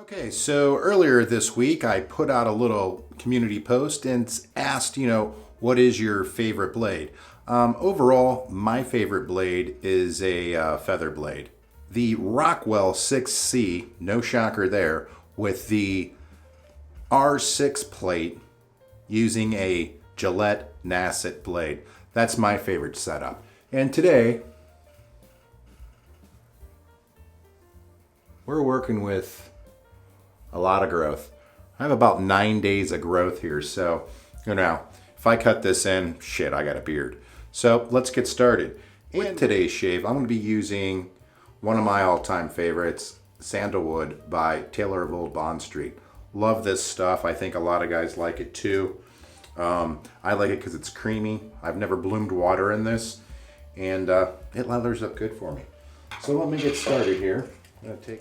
Okay, so earlier this week I put out a little community post and asked, what is your favorite blade? Overall, my favorite blade is a feather blade. The Rockwell 6C, no shocker there, with the R6 plate using a Gillette Nasset blade. That's my favorite setup. And today, we're working with a lot of growth. I have about 9 days of growth here, so if I cut this in, shit, I got a beard. So let's get started. In today's shave, I'm going to be using one of my all-time favorites, Sandalwood by Taylor of Old Bond Street. Love this stuff. I think a lot of guys like it too. I like it because it's creamy. I've never bloomed water in this, and it lathers up good for me. So let me get started here.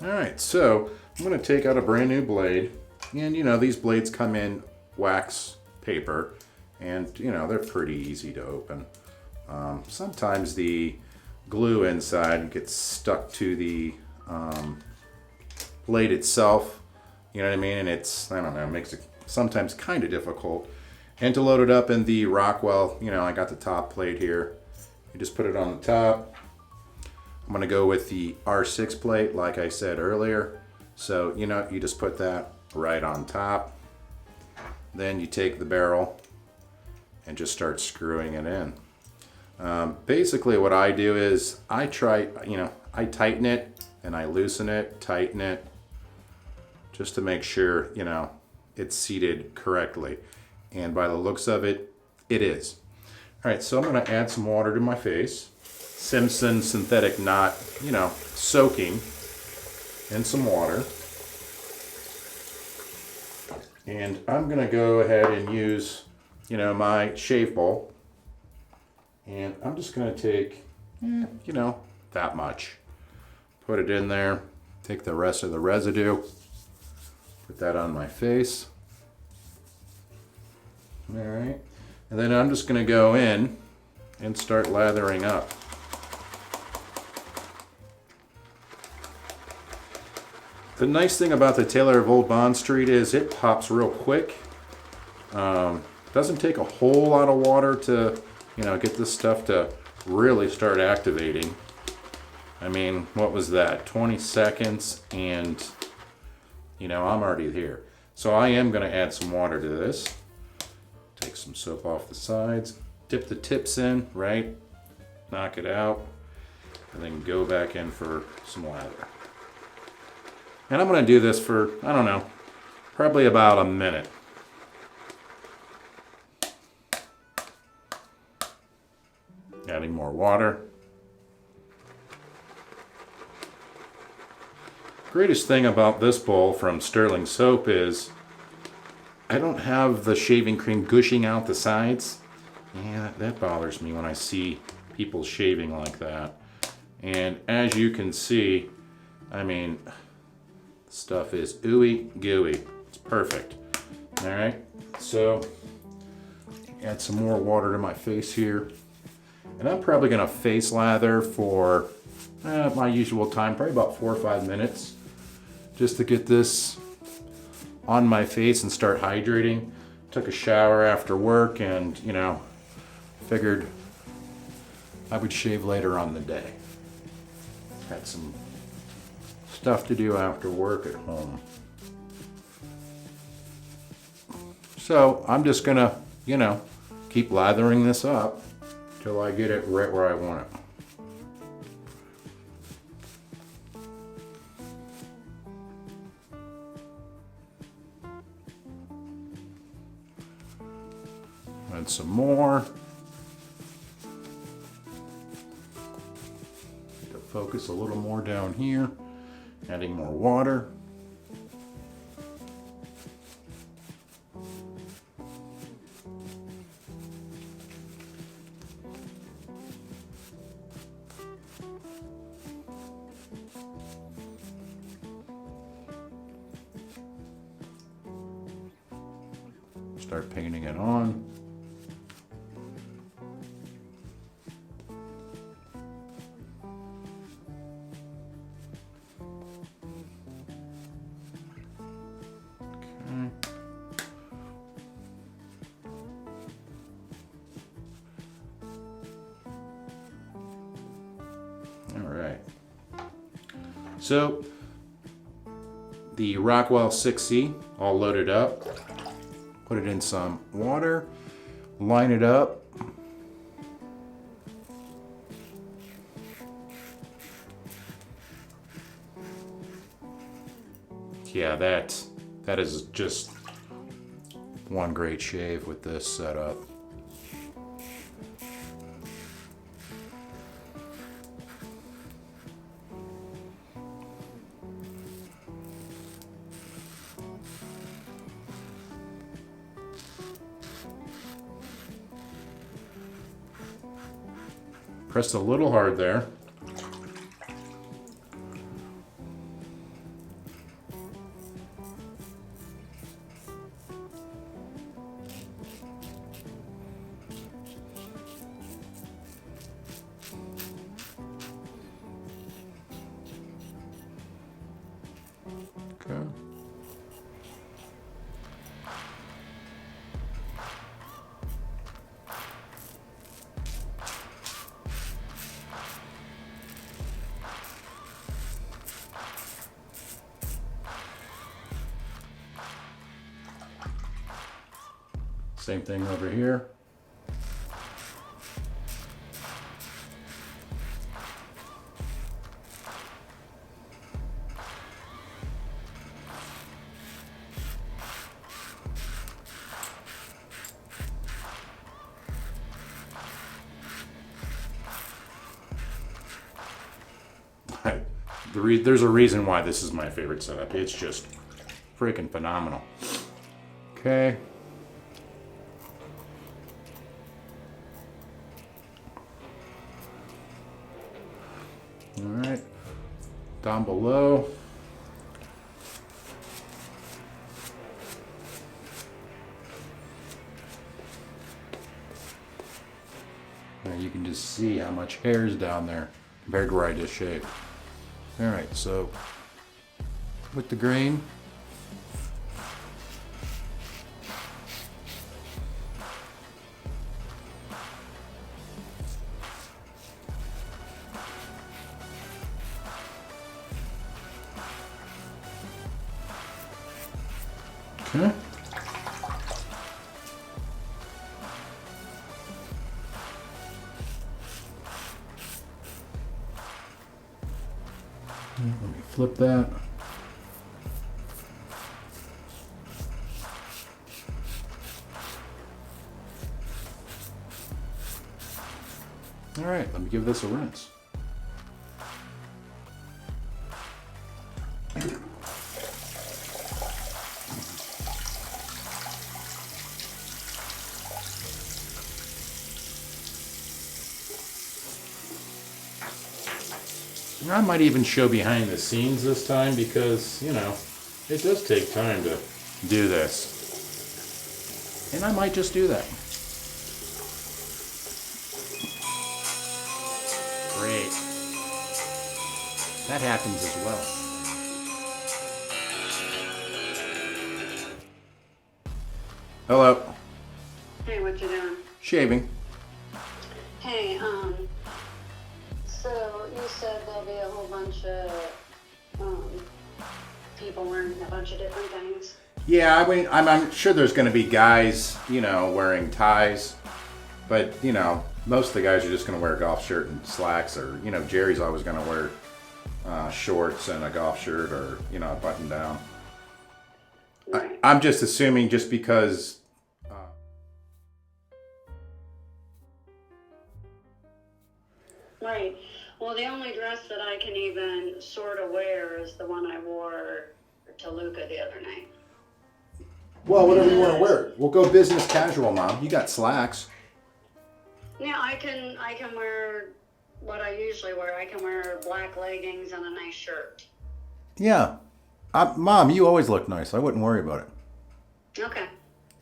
All right, so I'm going to take out a brand new blade, and these blades come in wax paper, and they're pretty easy to open. Sometimes the glue inside gets stuck to the blade itself, you know what I mean, and it makes it sometimes kind of difficult. And to load it up in the Rockwell, I got the top plate here. You just put it on the top. I'm going to go with the R6 plate, like I said earlier. So, you just put that right on top. Then you take the barrel and just start screwing it in. Basically what I do is I tighten it and I loosen it, tighten it, just to make sure, it's seated correctly. And by the looks of it, it is. All right, so I'm going to add some water to my face. Simpson synthetic knot, soaking in some water. And I'm going to go ahead and use, my shave bowl. And I'm just going to take, that much. Put it in there. Take the rest of the residue. Put that on my face. All right. And then I'm just going to go in and start lathering up. The nice thing about the Taylor of Old Bond Street is it pops real quick. Doesn't take a whole lot of water to, get this stuff to really start activating. I mean, what was that? 20 seconds and, I'm already here. So I am going to add some water to this. Take some soap off the sides. Dip the tips in, right? Knock it out. And then go back in for some lather. And I'm going to do this for, probably about a minute. Adding more water. Greatest thing about this bowl from Sterling Soap is I don't have the shaving cream gushing out the sides. Yeah, that bothers me when I see people shaving like that. And as you can see, stuff is ooey gooey. It's perfect. All right, so add some more water to my face here. And I'm probably going to face lather for my usual time, probably about 4 or 5 minutes, just to get this on my face and start hydrating. Took a shower after work and, figured I would shave later on the day. Had some stuff to do after work at home. So I'm just gonna, keep lathering this up till I get it right where I want it. Add some more. To focus a little more down here. Adding more water. Start painting it on. So the Rockwell 6C all loaded up. Put it in some water, line it up. Yeah, that is just one great shave with this setup. Pressed a little hard there. Okay. Same thing over here. There's a reason why this is my favorite setup. It's just freaking phenomenal. Okay. All right. Down below. Now you can just see how much hair is down there compared to where I just shaved. All right, so with the grain, okay. Let me flip that. All right, let me give this a rinse. I might even show behind the scenes this time because, you know, it does take time to do this. And I might just do that. Great. That happens as well. Hello. Hey, what you doing? Shaving. Hey, so you said there'll be a whole bunch of people wearing a bunch of different things. Yeah, I mean, I'm sure there's going to be guys, you know, wearing ties, but, you know, most of the guys are just going to wear a golf shirt and slacks, or, you know, Jerry's always going to wear shorts and a golf shirt, or, you know, a button down. Right. I'm just assuming just because... Right. Well, the only dress that I can even sort of wear is the one I wore to Luca the other night. Well, whatever you want to wear. We'll go business casual, Mom. You got slacks. Yeah, I can wear what I usually wear. I can wear black leggings and a nice shirt. Yeah. Mom, you always look nice. I wouldn't worry about it. Okay.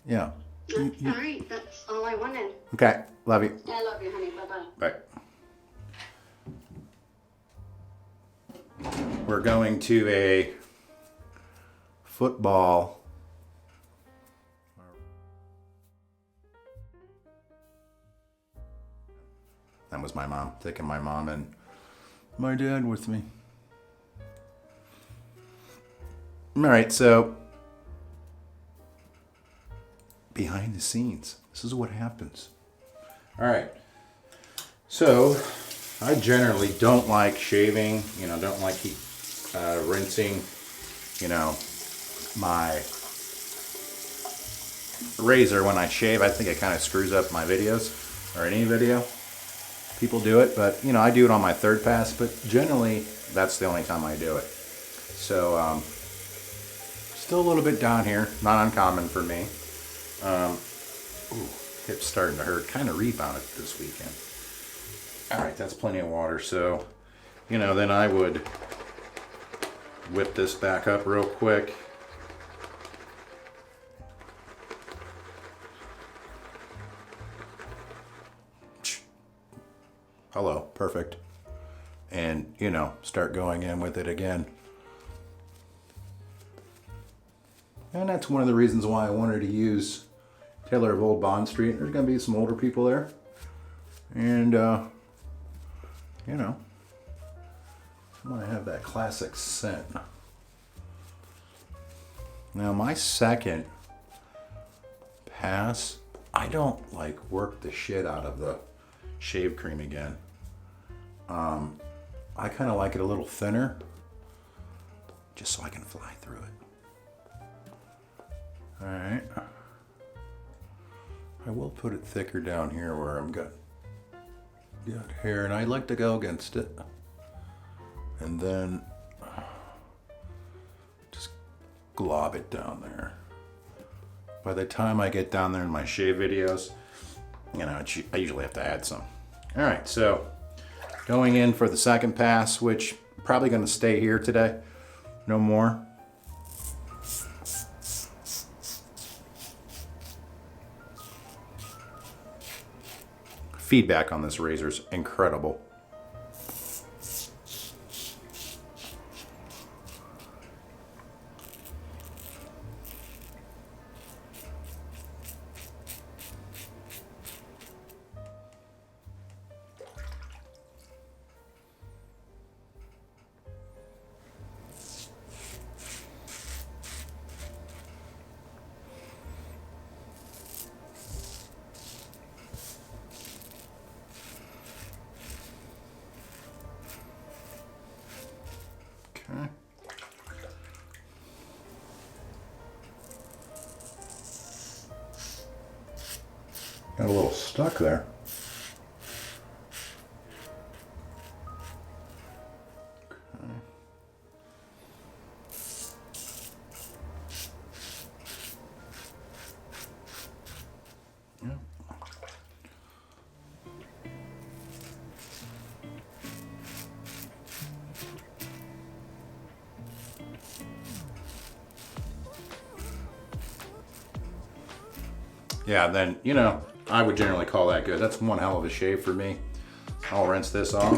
Yeah. All right. That's all I wanted. Okay. Love you. I love you, honey. Bye-bye. Bye. We're going to a football. That was my mom, taking my mom and my dad with me. All right, so behind the scenes, this is what happens. All right, so I generally don't like shaving, don't like rinsing, my razor when I shave. I think it kind of screws up my videos, or any video. People do it, but I do it on my third pass, but generally that's the only time I do it. So still a little bit down here, not uncommon for me. Ooh, hip's starting to hurt. Kind of rebounded this weekend. All right, that's plenty of water. So, then I would whip this back up real quick. Hello, perfect. And, start going in with it again. And that's one of the reasons why I wanted to use Taylor of Old Bond Street. There's going to be some older people there. And, I want to have that classic scent. Now, my second pass, I don't work the shit out of the shave cream again. I kind of like it a little thinner, just so I can fly through it. All right. I will put it thicker down here where I'm got hair, and I like to go against it. And then just glob it down there. By the time I get down there in my shave videos, I usually have to add some. All right, so going in for the second pass, which I'm probably going to stay here today, no more. Feedback on this razor is incredible. Okay. Got a little stuck there. Okay. Yep. Yeah, then, I would generally call that good. That's one hell of a shave for me. I'll rinse this off.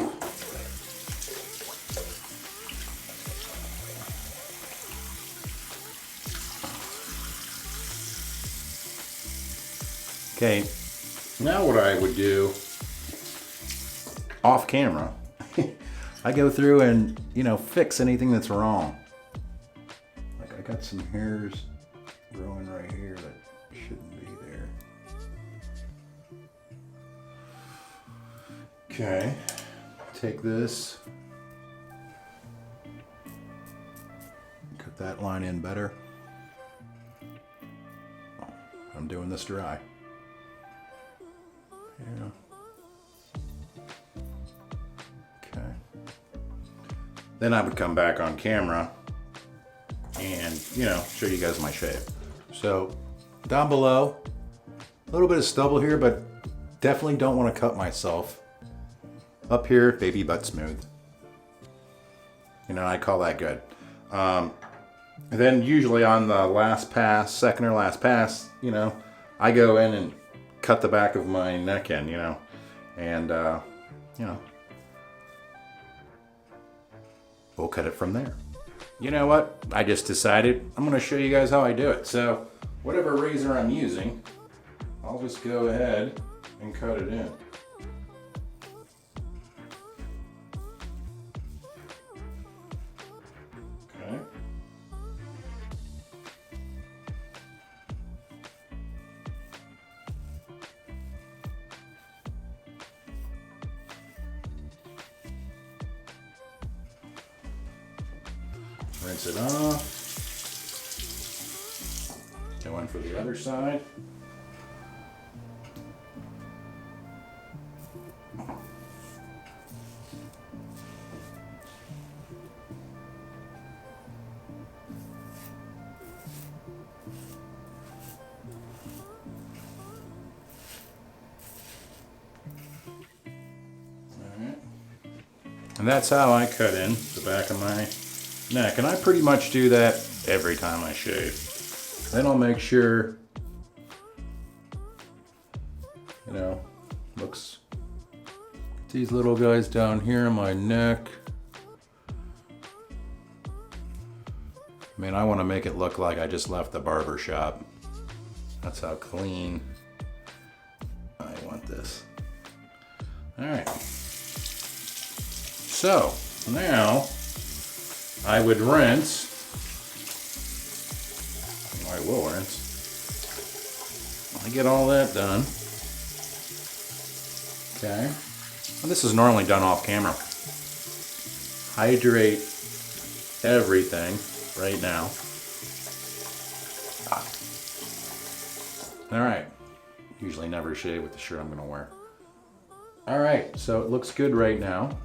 Okay, now what I would do off camera, I go through and, fix anything that's wrong. Like I got some hairs growing right here that shouldn't be there. Okay, take this, cut that line in better. I'm doing this dry. Yeah. Okay. Then I would come back on camera and, show you guys my shave. So down below, a little bit of stubble here, but definitely don't want to cut myself. Up here, baby butt smooth. I call that good. Then usually on the last pass, second or last pass, I go in and cut the back of my neck in, and, we'll cut it from there. You know what? I just decided I'm going to show you guys how I do it. So whatever razor I'm using, I'll just go ahead and cut it in. Okay. Rinse it off. Go in for the other side. And that's how I cut in the back of my neck. And I pretty much do that every time I shave. Then I'll make sure, you know, looks, these little guys down here in my neck. I mean, I want to make it look like I just left the barber shop. That's how clean I want this. All right. So now I would rinse. I will rinse. I get all that done. Okay. And this is normally done off camera. Hydrate everything right now. All right. Usually never shave with the shirt I'm going to wear. All right. So it looks good right now.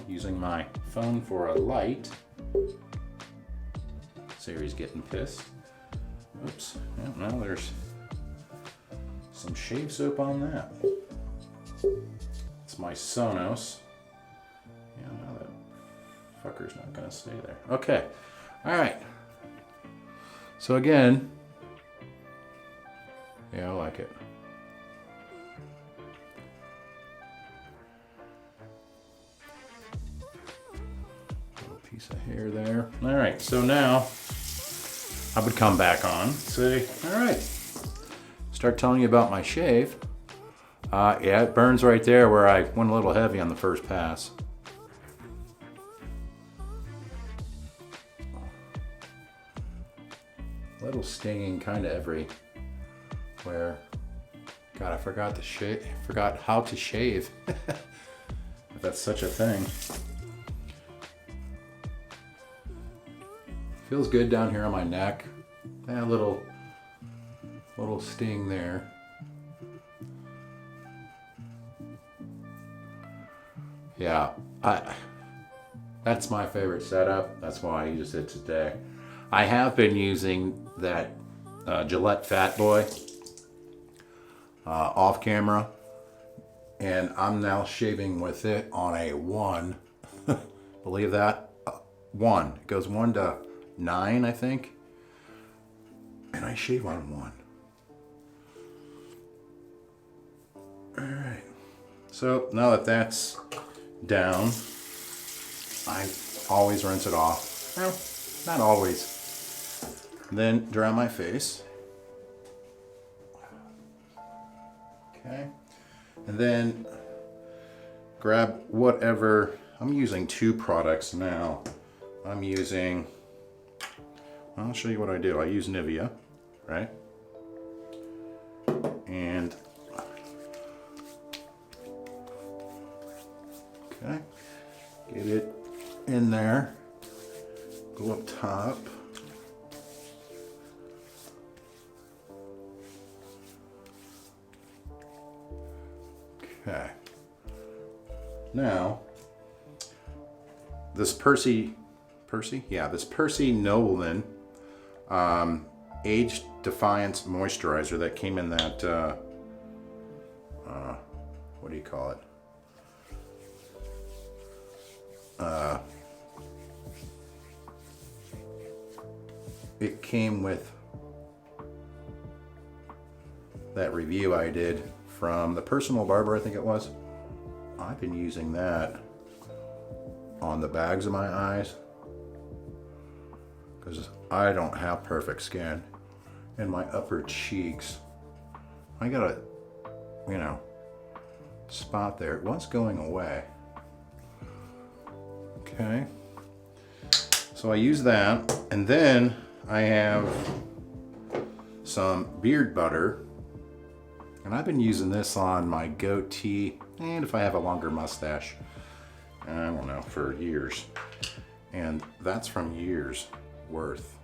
Using my phone for a light. Siri's getting pissed. Oops. Yeah, now there's some shave soap on that. It's my Sonos. Yeah, now that fucker's not gonna stay there. Okay. Alright. So again, yeah, I like it. Piece of hair there. All right, so now I would come back on, say, all right, start telling you about my shave. Yeah, it burns right there where I went a little heavy on the first pass. A little stinging kind of everywhere. God, I forgot to shave. Forgot how to shave. If that's such a thing. Feels good down here on my neck. Yeah, a little sting there. Yeah, that's my favorite setup. That's why I use it today. I have been using that Gillette Fat Boy off camera, and I'm now shaving with it on a 1. Believe that? 1. It goes 1 to 9, I think, and I shave on 1. All right, so now that that's down, I always rinse it off. Well, not always. Then dry my face. Okay, and then grab whatever. I'm using 2 products now. I'm using, I'll show you what I do. I use Nivea, right? And, okay, get it in there, go up top. Okay, now, this Percy, yeah, this Percy Nobleman Age Defiance Moisturizer that came in that, what do you call it? It came with that review I did from the Personal Barber, I think it was. I've been using that on the bags of my eyes because I don't have perfect skin. And my upper cheeks, I got a, you know, spot there. It was going away. Okay. So I use that, and then I have some beard butter. And I've been using this on my goatee and if I have a longer mustache. I don't know, for years. And that's from years worth.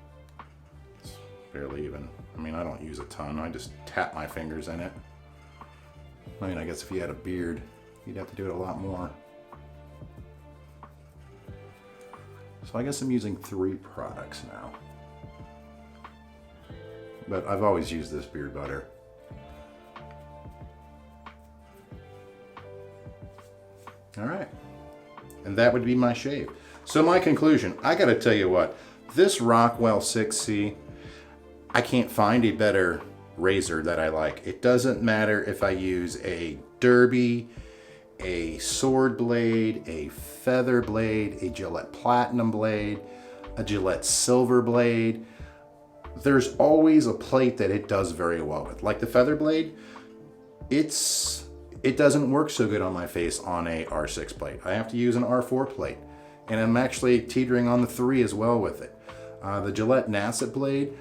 It's barely even, I mean, I don't use a ton. I just tap my fingers in it. I mean, I guess if you had a beard, you'd have to do it a lot more. So I guess I'm using 3 products now. But I've always used this beard butter. All right. And that would be my shave. So my conclusion, I gotta tell you what, this Rockwell 6C, I can't find a better razor that I like. It doesn't matter if I use a derby, a sword blade, a feather blade, a Gillette Platinum blade, a Gillette Silver blade. There's always a plate that it does very well with. Like the feather blade, it doesn't work so good on my face on a R6 plate. I have to use an R4 plate. And I'm actually teetering on the 3 as well with it. The Gillette Nasset blade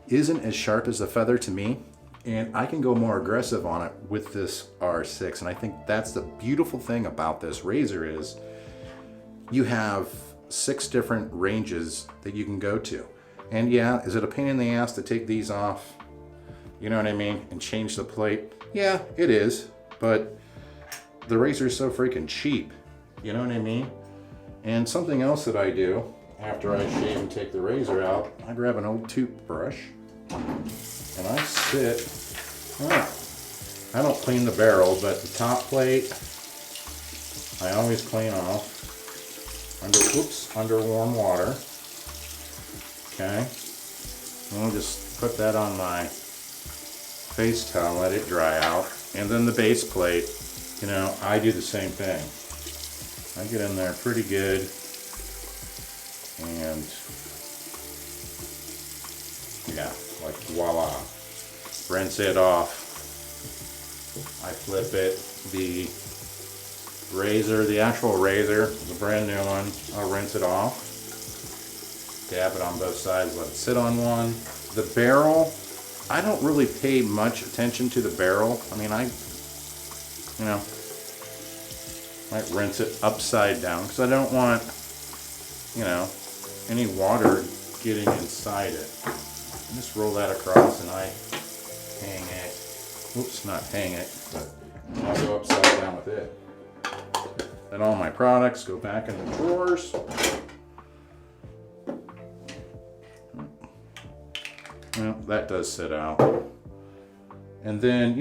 isn't as sharp as the feather to me, and I can go more aggressive on it with this R6. And I think that's the beautiful thing about this razor is you have 6 different ranges that you can go to. And yeah, is it a pain in the ass to take these off? You know what I mean? And change the plate? Yeah, it is. But the razor is so freaking cheap. You know what I mean? And something else that I do after I shave and take the razor out, I grab an old toothbrush and I I don't clean the barrel, but the top plate I always clean off under warm water. Okay, and I'll just put that on my face towel, let it dry out, and then the base plate, you know, I do the same thing. I get in there pretty good, and yeah, like voila, rinse it off. I flip it. The razor, the actual razor, the brand new one, I'll rinse it off. Dab it on both sides, let it sit on one. The barrel, I don't really pay much attention to the barrel. I mean, might rinse it upside down because I don't want, any water getting inside it. Just roll that across and I hang it. Oops, not hang it, but I'll go upside down with it. Then all my products go back in the drawers. Well, that does sit out. And then,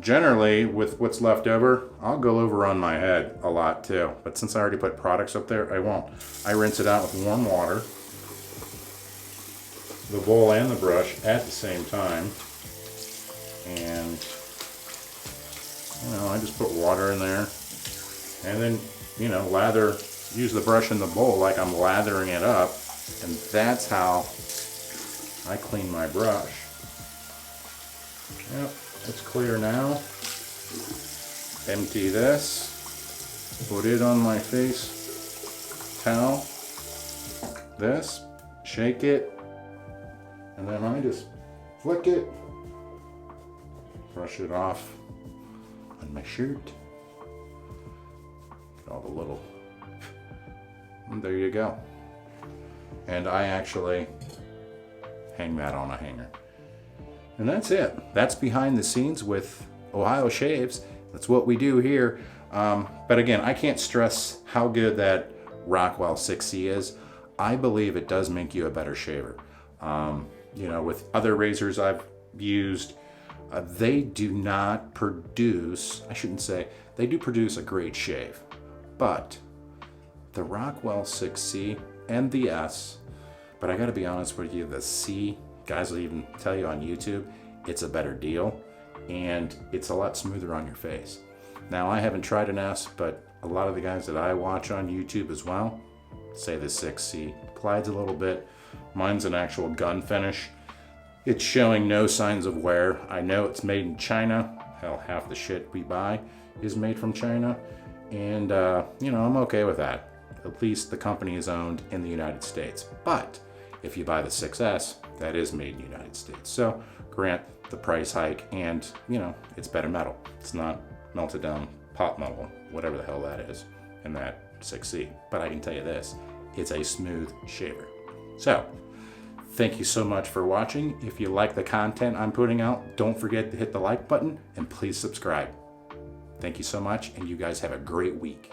generally with what's left over, I'll go over on my head a lot too. But since I already put products up there, I won't. I rinse it out with warm water, the bowl and the brush at the same time. And, I just put water in there. And then, lather, use the brush in the bowl like I'm lathering it up. And that's how I clean my brush. Yep, it's clear now. Empty this. Put it on my face towel. This. Shake it. And then I just flick it. Brush it off on my shirt. Get all the little... And there you go. And I actually hang that on a hanger. And that's it. That's behind the scenes with Ohio Shaves. That's what we do here. But again, I can't stress how good that Rockwell 6C is. I believe it does make you a better shaver. With other razors I've used, they do not produce, I shouldn't say, they do produce a great shave. But the Rockwell 6C and the S, but I gotta be honest with you, the C, guys will even tell you on YouTube, it's a better deal and it's a lot smoother on your face. Now, I haven't tried an S, but a lot of the guys that I watch on YouTube as well say the 6C glides a little bit. Mine's an actual gun finish. It's showing no signs of wear. I know it's made in China. Hell, half the shit we buy is made from China. And, I'm okay with that. At least the company is owned in the United States. But if you buy the 6S, that is made in the United States. So grant the price hike and, it's better metal. It's not melted down pot metal, whatever the hell that is. and that succeed. But I can tell you this, it's a smooth shaver. So, thank you so much for watching. If you like the content I'm putting out, don't forget to hit the like button and please subscribe. Thank you so much, and you guys have a great week.